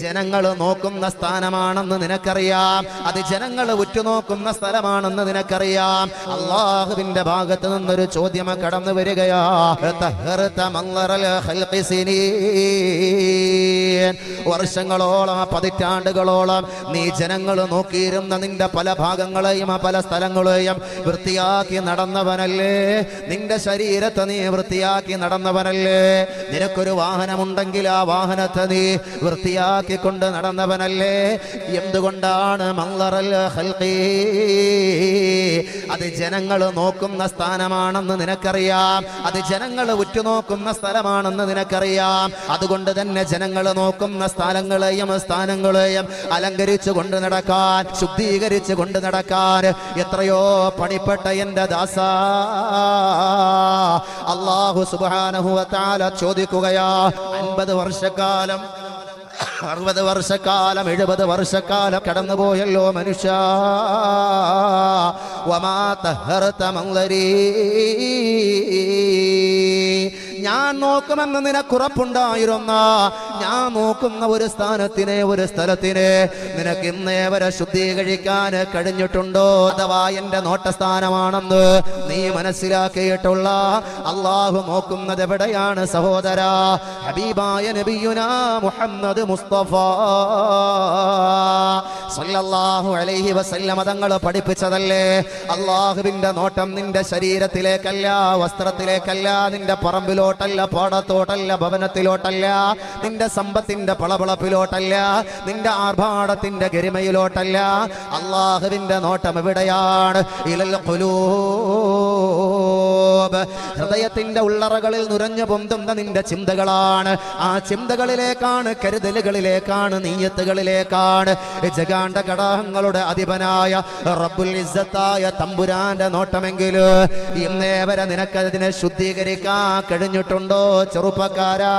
ജനങ്ങൾ നോക്കുന്ന സ്ഥാനമാണെന്ന് നിനക്കറിയാം. അത് ജനങ്ങൾ ഉറ്റുനോക്കുന്ന സ്ഥലമാണെന്ന് നിനക്കറിയാം. അള്ളാഹുവിന്റെ ഭാഗത്ത് നിന്നൊരു ചോദ്യം കടന്നു വരികയാ. വർഷങ്ങളോളം പതിറ്റാണ്ടുകളോളം നീ ജനങ്ങൾ നോക്കിയിരുന്ന നിന്റെ പല ഭാഗങ്ങളെയും പല സ്ഥലങ്ങളെയും വൃത്തിയാക്കി നടന്നവനല്ലേ? നിന്റെ ശരീരത്തെ നീ വൃത്തിയാക്കി നടന്നവനല്ലേ? നിനക്കൊരു വാഹനമുണ്ടെങ്കിൽ ആ വാഹനത്തെ നീ വൃത്തിയാക്കിക്കൊണ്ട് നടന്നവനല്ലേ? എന്തുകൊണ്ടാണ് മൻളറൽ ഖൽഖി? അത് ജനങ്ങൾ നോക്കുന്ന സ്ഥാനമാണെന്ന് നിനക്കറിയാം. അത് ജനങ്ങൾ ഉറ്റുനോക്കുന്ന സ്ഥലമാണെന്ന് നിനക്കറിയാം. അതുകൊണ്ട് തന്നെ ജനങ്ങൾ നോക്കുന്ന സ്ഥലങ്ങളെയും സ്ഥാനങ്ങളെയും അലങ്കരിച്ചു കൊണ്ട് നടക്കാൻ, ശുദ്ധീകരിച്ചു കൊണ്ട് നടക്കാൻ എത്രയോ പണിപ്പെട്ട എൻ്റെ ദാസ, അല്ലാഹു സുബ്ഹാനഹു വ തആല ചോദിക്കുകയാ. 50 വർഷക്കാലം, 60 വർഷക്കാലം, 70 വർഷക്കാലം കടന്നുപോയല്ലോ മനുഷ്യ. വമാ തഹറത മൻളരി, ഞാൻ നോക്കുമെന്ന് നിനക്കുറപ്പുണ്ടായിരുന്ന, ഞാൻ നോക്കുന്ന ഒരു സ്ഥാനത്തിനെ, ഒരു സ്ഥലത്തിനെ നിനക്ക് ഇന്നേ വരെ ശുദ്ധീകരിക്കാൻ കഴിഞ്ഞിട്ടുണ്ടോ? അഥവാ എന്റെ നോട്ടസ്ഥാനമാണെന്ന് നീ മനസ്സിലാക്കിയിട്ടുള്ള അള്ളാഹു നോക്കുന്നത് എവിടെയാണ് സഹോദര? ഹബീബായ നബിയുനാ മുഹമ്മദ് മുസ്തഫ സല്ലല്ലാഹു അലൈഹി വസല്ലമ തങ്ങൾ പഠിപ്പിച്ചതല്ലേ? അള്ളാഹുവിന്റെ നോട്ടം നിന്റെ ശരീരത്തിലേക്കല്ല, വസ്ത്രത്തിലേക്കല്ല, നിന്റെ പറമ്പിലോട്ടല്ല, പാടത്തോട്ടല്ല, ഭവനത്തിലോട്ടല്ല, നിന്റെ സമ്പത്തിന്റെ പളപളപ്പിലോട്ടല്ല, നിന്റെ ആർഭാടത്തിന്റെ ഗരിമയിലോട്ടല്ല. അള്ളാഹുവിന്റെ നോട്ടം എവിടെയാണ്? ഇലൽ ഖുലൂബ്, ഹൃദയത്തിന്റെ ഉള്ളറകളിൽ നുരഞ്ഞു പൊന്തുന്ന നിന്റെ ചിന്തകളാണ്. ആ ചിന്തകളിലേക്കാണ്, കരുതലുകളിലേക്കാണ്, നീയത്തുകളിലേക്കാണ്. ജഗാണ്ട കടാഹങ്ങളുടെ അധിപനായ റബ്ബുൽ ഇസ്സത്തായ തമ്പുരാന്റെ നോട്ടമെങ്കിൽ ഇന്നേ വരെ നിനക്കതിനെ ശുദ്ധീകരിക്കാൻ കഴിഞ്ഞിട്ടുണ്ടോ ചെറുപ്പക്കാരാ?